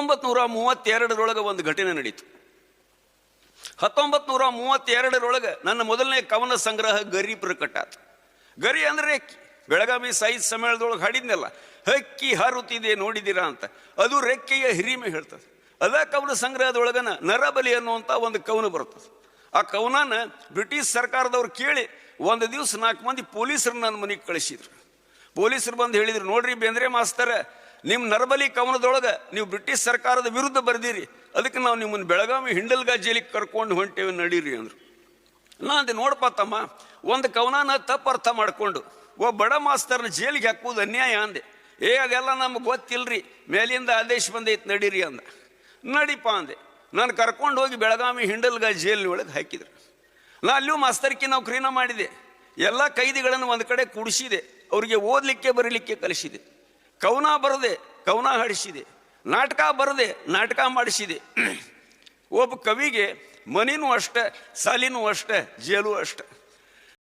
1932 ಒಂದು ಘಟನೆ ನಡೀತು. 1932 ನನ್ನ ಮೊದಲನೇ ಕವನ ಸಂಗ್ರಹ ಗರಿ ಪ್ರಕಟ ಆತು. ಗರಿ ಅಂದ್ರೆ ಬೆಳಗಾವಿ ಸಾಹಿತ್ಯ ಸಮ್ಮೇಳನದೊಳಗೆ ಹಾಡಿದ್ನಲ್ಲ, ಹಕ್ಕಿ ಹಾರುತ್ತಿದೆ ನೋಡಿದಿರಾ ಅಂತ, ಅದು ರೆಕ್ಕೆಯ ಹಿರಿಮೆ ಹೇಳ್ತದೆ. ಅದ ಕವನ ಸಂಗ್ರಹದೊಳಗನ ನರಬಲಿ ಅನ್ನುವಂಥ ಒಂದು ಕವನ ಬರ್ತದೆ. ಆ ಕವನನ ಬ್ರಿಟಿಷ್ ಸರ್ಕಾರದವ್ರು ಕೇಳಿ ಒಂದು ದಿವಸ 4 ಮಂದಿ ಪೊಲೀಸರು ನನ್ನ ಮನೆಗೆ ಕಳಿಸಿದ್ರು. ಪೊಲೀಸರು ಬಂದು ಹೇಳಿದ್ರು, ನೋಡ್ರಿ ಬೇಂದ್ರೆ ಮಾಸ್ತರ, ನಿಮ್ಮ ನರಬಲಿ ಕವನದೊಳಗೆ ನೀವು ಬ್ರಿಟಿಷ್ ಸರ್ಕಾರದ ವಿರುದ್ಧ ಬರೆದಿರಿ, ಅದಕ್ಕೆ ನಾವು ನಿಮ್ಮನ್ನು ಬೆಳಗಾವಿ ಹಿಂಡಲ್ಗಾ ಜೈಲಿಗೆ ಕರ್ಕೊಂಡು ಹೊಂಟೇವೆ, ನಡೀರಿ ಅಂದರು. ನಾನು ನೋಡಪ್ಪ ತಮ್ಮ, ಒಂದು ಕವನನ ತಪ್ಪು ಅರ್ಥ ಮಾಡಿಕೊಂಡು ಒಬ್ಬ ಬಡ ಮಾಸ್ತರ್ನ ಜೈಲಿಗೆ ಹಾಕುವುದು ಅನ್ಯಾಯ ಅಂದೆ. ಅದೆಲ್ಲ ನಮ್ಗೆ ಗೊತ್ತಿಲ್ರಿ, ಮೇಲಿಂದ ಆದೇಶ ಬಂದೈತೆ ನಡೀರಿ ಅಂದ. ನಡಿಪ ಅಂದೆ. ನಾನು ಕರ್ಕೊಂಡು ಹೋಗಿ ಬೆಳಗಾವಿ ಹಿಂಡಲ್ಗಾ ಜೈಲಿನ ಒಳಗೆ ಹಾಕಿದ್ರು. ನಾ ಅಲ್ಲಿಯೂ ಮಾಸ್ತರ್ಕಿ ನೌಕರಿನ ಮಾಡಿದೆ. ಎಲ್ಲ ಕೈದಿಗಳನ್ನು ಒಂದು ಕಡೆ ಕೂಡಿಸಿದೆ, ಅವರಿಗೆ ಓದಲಿಕ್ಕೆ ಬರೀಲಿಕ್ಕೆ ಕಲಿಸಿದೆ. ಕವನ ಬರದೆ ಕವನ ಹಾಡಿಸಿದೆ, ನಾಟಕ ಬರದೆ ನಾಟಕ ಮಾಡಿಸಿದೆ. ಒಬ್ಬ ಕವಿಗೆ ಮನಿನೂ ಅಷ್ಟೆ, ಸಾಲಿನೂ ಅಷ್ಟೆ, ಜೇಲು ಅಷ್ಟೆ.